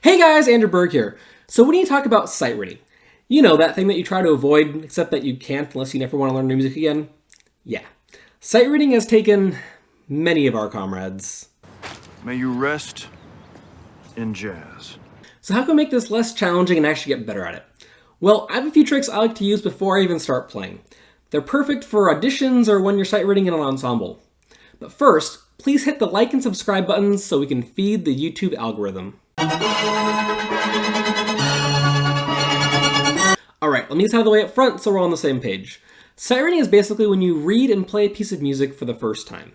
Hey guys, Andrew Berg here. So when you talk about sight reading, you know that thing that you try to avoid, except that you can't unless you never want to learn new music again? Yeah. Sight reading has taken many of our comrades. May you rest in jazz. So how can we make this less challenging and actually get better at it? Well, I have a few tricks I like to use before I even start playing. They're perfect for auditions or when you're sight reading in an ensemble. But first, please hit the like and subscribe buttons so we can feed the YouTube algorithm. Alright, let me just have the way up front so we're all on the same page. Sight reading is basically when you read and play a piece of music for the first time.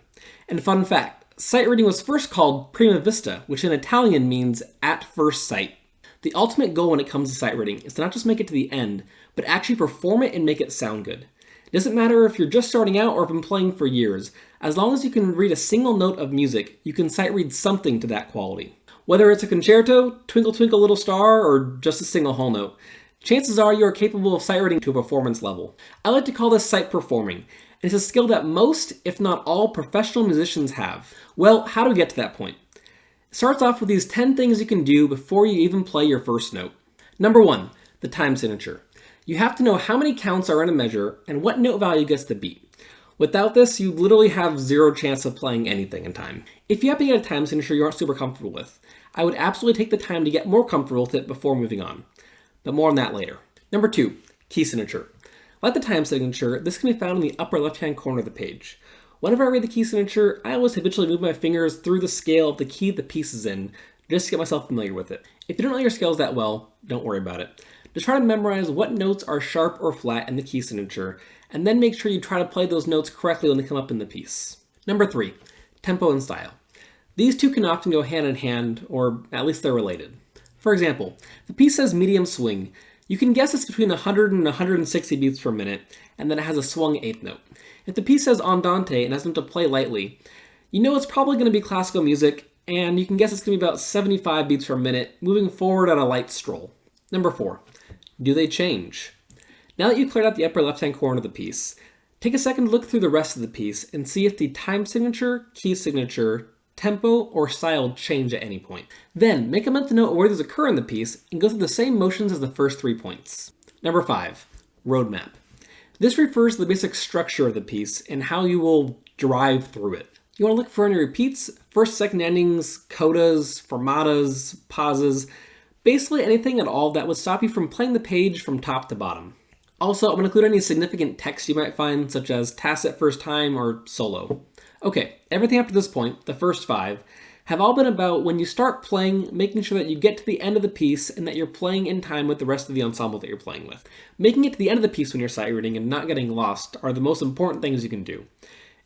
And fun fact, sight reading was first called prima vista, which in Italian means at first sight. The ultimate goal when it comes to sight reading is to not just make it to the end, but actually perform it and make it sound good. It doesn't matter if you're just starting out or have been playing for years, as long as you can read a single note of music, you can sight read something to that quality. Whether it's a concerto, Twinkle Twinkle Little Star, or just a single whole note, chances are you are capable of sight reading to a performance level. I like to call this sight performing, and it's a skill that most, if not all, professional musicians have. Well, how do we get to that point? It starts off with these 10 things you can do before you even play your first note. Number 1, the time signature. You have to know how many counts are in a measure and what note value gets the beat. Without this, you literally have zero chance of playing anything in time. If you happen to get a time signature you aren't super comfortable with, I would absolutely take the time to get more comfortable with it before moving on. But more on that later. Number 2, key signature. Like the time signature, this can be found in the upper left-hand corner of the page. Whenever I read the key signature, I always habitually move my fingers through the scale of the key the piece is in, just to get myself familiar with it. If you don't know your scales that well, don't worry about it. Just try to memorize what notes are sharp or flat in the key signature, and then make sure you try to play those notes correctly when they come up in the piece. Number 3, tempo and style. These two can often go hand in hand, or at least they're related. For example, the piece says medium swing. You can guess it's between 100 and 160 beats per minute, and then it has a swung eighth note. If the piece says andante and has them to play lightly, you know it's probably going to be classical music, and you can guess it's going to be about 75 beats per minute, moving forward at a light stroll. Number 4, do they change? Now that you've cleared out the upper left-hand corner of the piece, take a second to look through the rest of the piece and see if the time signature, key signature, tempo, or style change at any point. Then, make a mental note of where these occur in the piece and go through the same motions as the first 3 points. Number 5, roadmap. This refers to the basic structure of the piece and how you will drive through it. You want to look for any repeats, first, second endings, codas, fermatas, pauses, basically anything at all that would stop you from playing the page from top to bottom. Also, I'm going to include any significant text you might find, such as tacit first time or solo. Okay, everything up to this point, the first 5, have all been about when you start playing, making sure that you get to the end of the piece and that you're playing in time with the rest of the ensemble that you're playing with. Making it to the end of the piece when you're sight reading and not getting lost are the most important things you can do.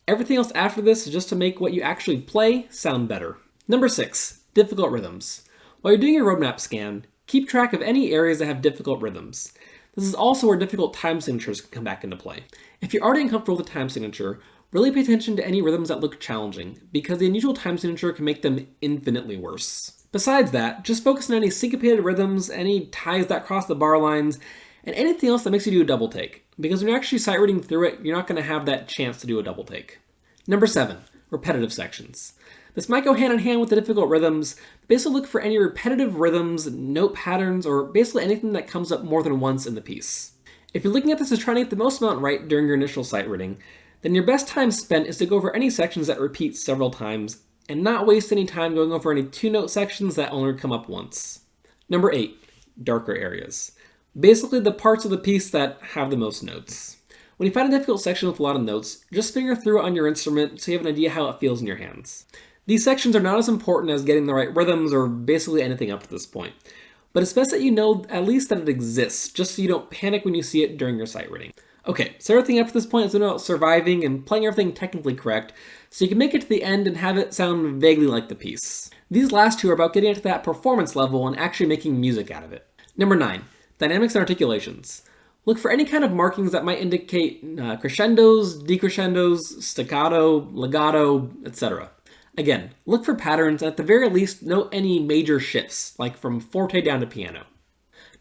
Everything else after this is just to make what you actually play sound better. Number 6, difficult rhythms. While you're doing your roadmap scan, keep track of any areas that have difficult rhythms. This is also where difficult time signatures can come back into play. If you're already uncomfortable with the time signature, really pay attention to any rhythms that look challenging, because the unusual time signature can make them infinitely worse. Besides that, just focus on any syncopated rhythms, any ties that cross the bar lines, and anything else that makes you do a double take, because when you're actually sight reading through it, you're not going to have that chance to do a double take. Number 7, repetitive sections. This might go hand in hand with the difficult rhythms. Basically look for any repetitive rhythms, note patterns, or basically anything that comes up more than once in the piece. If you're looking at this as trying to get the most amount right during your initial sight reading, then your best time spent is to go over any sections that repeat several times, and not waste any time going over any 2-note sections that only come up once. Number 8, darker areas. Basically the parts of the piece that have the most notes. When you find a difficult section with a lot of notes, just finger through it on your instrument so you have an idea how it feels in your hands. These sections are not as important as getting the right rhythms or basically anything up to this point, but it's best that you know at least that it exists, just so you don't panic when you see it during your sight reading. Okay, so everything up to this point is about surviving and playing everything technically correct, so you can make it to the end and have it sound vaguely like the piece. These last 2 are about getting it to that performance level and actually making music out of it. Number 9, dynamics and articulations. Look for any kind of markings that might indicate crescendos, decrescendos, staccato, legato, etc. Again, look for patterns, and at the very least, note any major shifts, like from forte down to piano.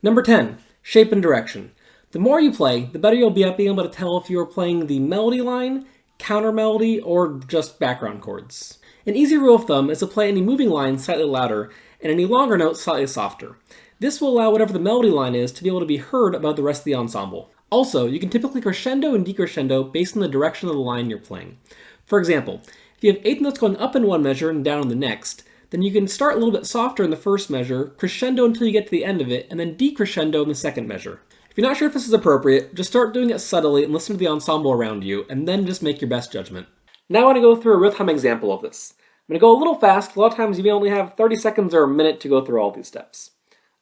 Number 10, shape and direction. The more you play, the better you'll be at being able to tell if you're playing the melody line, counter melody, or just background chords. An easy rule of thumb is to play any moving line slightly louder, and any longer notes slightly softer. This will allow whatever the melody line is to be able to be heard above the rest of the ensemble. Also, you can typically crescendo and decrescendo based on the direction of the line you're playing. For example, if you have eighth notes going up in one measure and down in the next, then you can start a little bit softer in the first measure, crescendo until you get to the end of it, and then decrescendo in the second measure. If you're not sure if this is appropriate, just start doing it subtly and listen to the ensemble around you, and then just make your best judgment. Now I want to go through a real-time example of this. I'm going to go a little fast. A lot of times you may only have 30 seconds or a minute to go through all these steps.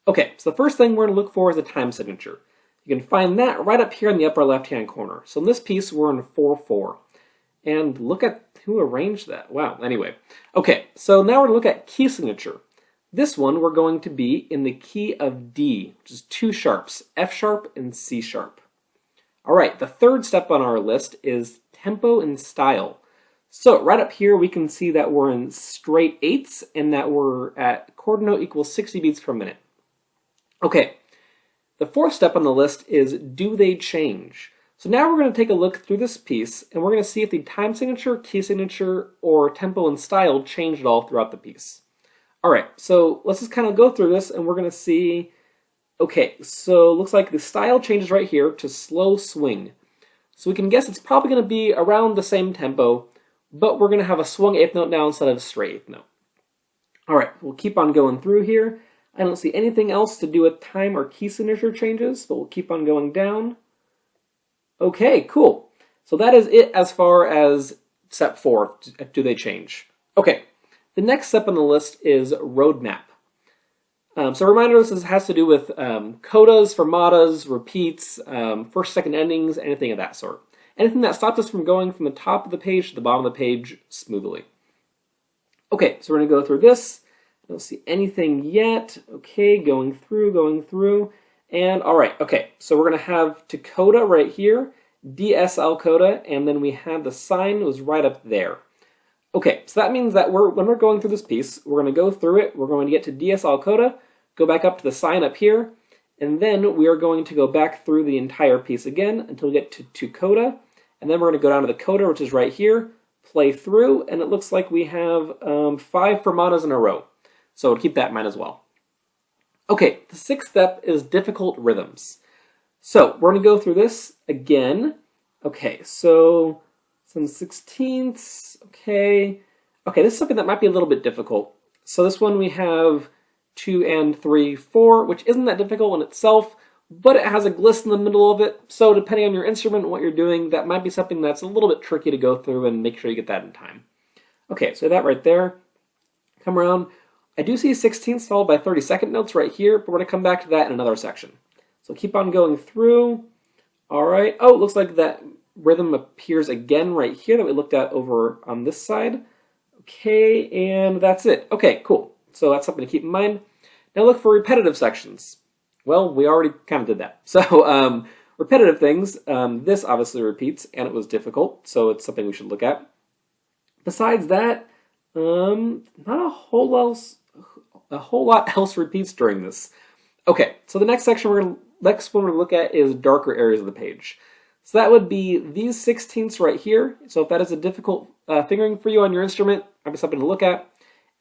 Okay, so the first thing we're going to look for is a time signature. You can find that right up here in the upper left-hand corner. So in this piece, we're in 4/4. And look at who arranged that. Wow, anyway. Okay, so now we're going to look at key signature. This one, we're going to be in the key of D, which is two sharps, F sharp and C sharp. All right, the third step on our list is tempo and style. So right up here, we can see that we're in straight eighths and that we're at quarter note equals 60 beats per minute. Okay, the fourth step on the list is do they change? So now we're going to take a look through this piece and we're going to see if the time signature, key signature, or tempo and style changed at all throughout the piece. All right, so let's just kind of go through this and we're going to see, okay, so it looks like the style changes right here to slow swing. So we can guess it's probably going to be around the same tempo, but we're going to have a swung eighth note now instead of a straight eighth note. All right, we'll keep on going through here. I don't see anything else to do with time or key signature changes, but we'll keep on going down. Okay, cool. So that is it as far as step 4, do they change? Okay, the next step on the list is roadmap. So a reminder, this has to do with codas, fermatas, repeats, first, second endings, anything of that sort. Anything that stops us from going from the top of the page to the bottom of the page smoothly. Okay, so we're going to go through this. I don't see anything yet. Okay, going through. And all right, okay, so we're going to have to coda right here, DSL coda, and then we have the sign was right up there. Okay, so that means that when we're going through this piece, we're going to go through it, we're going to get to DSL coda, go back up to the sign up here, and then we are going to go back through the entire piece again until we get to coda, and then we're going to go down to the coda, which is right here, play through, and it looks like we have 5 fermatas in a row. So keep that in mind as well. Okay, the sixth step is difficult rhythms. So we're going to go through this again. Okay, so some sixteenths. Okay, this is something that might be a little bit difficult. So this one we have 2 and 3, 4, which isn't that difficult in itself, but it has a gliss in the middle of it. So depending on your instrument and what you're doing, that might be something that's a little bit tricky to go through and make sure you get that in time. Okay, so that right there. Come around. I do see 16ths followed by 32nd notes right here, but we're going to come back to that in another section. So keep on going through. All right. Oh, it looks like that rhythm appears again right here that we looked at over on this side. Okay, and that's it. Okay, cool. So that's something to keep in mind. Now look for repetitive sections. Well, we already kind of did that. So repetitive things, this obviously repeats, and it was difficult, so it's something we should look at. Besides that, not a whole lot else repeats during this. Okay, so the next section next one we're going to look at is darker areas of the page. So that would be these 16ths right here. So if that is a difficult fingering for you on your instrument, might be something to look at.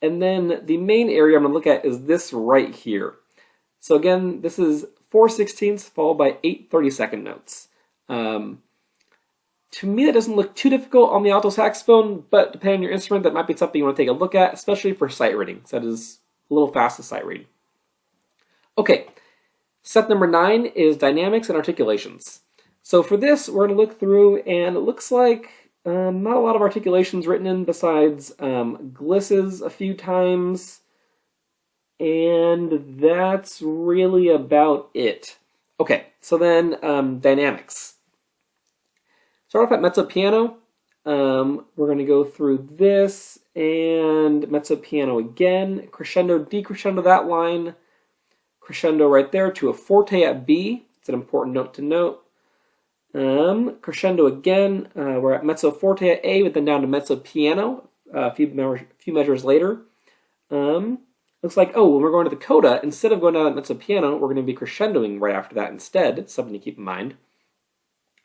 And then the main area I'm going to look at is this right here. So again, this is 4 16ths followed by 8 32nd notes. To me, that doesn't look too difficult on the alto saxophone, but depending on your instrument, that might be something you want to take a look at, especially for sight reading. So that is a little fast to sight read. Okay, step number 9 is dynamics and articulations. So for this, we're going to look through, and it looks like not a lot of articulations written in besides glisses a few times, and that's really about it. Okay, so then dynamics. Start off at mezzo piano. We're going to go through this and mezzo piano again, crescendo, decrescendo that line, crescendo right there to a forte at B. It's an important note to note. Crescendo again. We're at mezzo forte at A, but then down to mezzo piano a few measures later. Looks like, when we're going to the coda, instead of going down at mezzo piano, we're going to be crescendoing right after that instead. Something to keep in mind.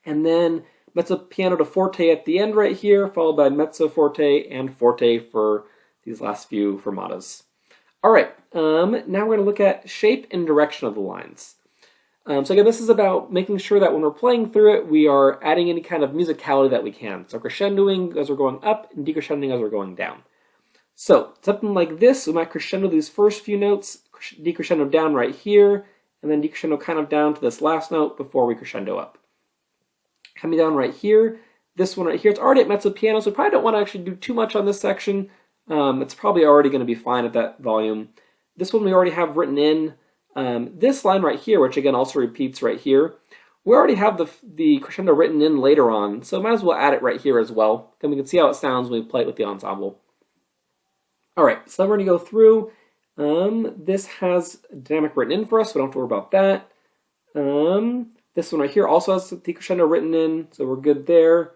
And then mezzo piano to forte at the end right here, followed by mezzo forte and forte for these last few fermatas. All right, now we're going to look at shape and direction of the lines. So again, this is about making sure that when we're playing through it, we are adding any kind of musicality that we can. So crescendoing as we're going up and decrescendoing as we're going down. So something like this, we might crescendo these first few notes, decrescendo down right here, and then decrescendo kind of down to this last note before we crescendo up. Coming down right here, this one right here, it's already at mezzo piano, so we probably don't want to actually do too much on this section. It's probably already going to be fine at that volume. This one we already have written in. This line right here, which again also repeats right here, we already have the crescendo written in later on, so might as well add it right here as well. Then we can see how it sounds when we play it with the ensemble. Alright, so then we're going to go through. This has dynamic written in for us, so we don't have to worry about that. This one right here also has the crescendo written in, so we're good there.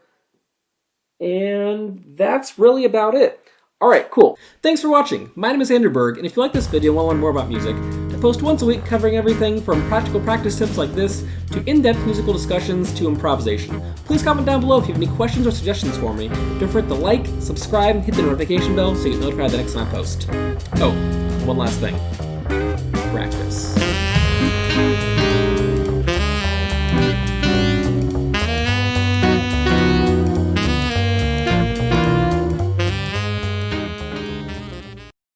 And that's really about it. Alright, cool. Thanks for watching. My name is Andrew Berg, and if you like this video and want to learn more about music, I post once a week covering everything from practical practice tips like this, to in-depth musical discussions, to improvisation. Please comment down below if you have any questions or suggestions for me. Don't forget to like, subscribe, and hit the notification bell so you get notified the next time I post. Oh, one last thing. Practice.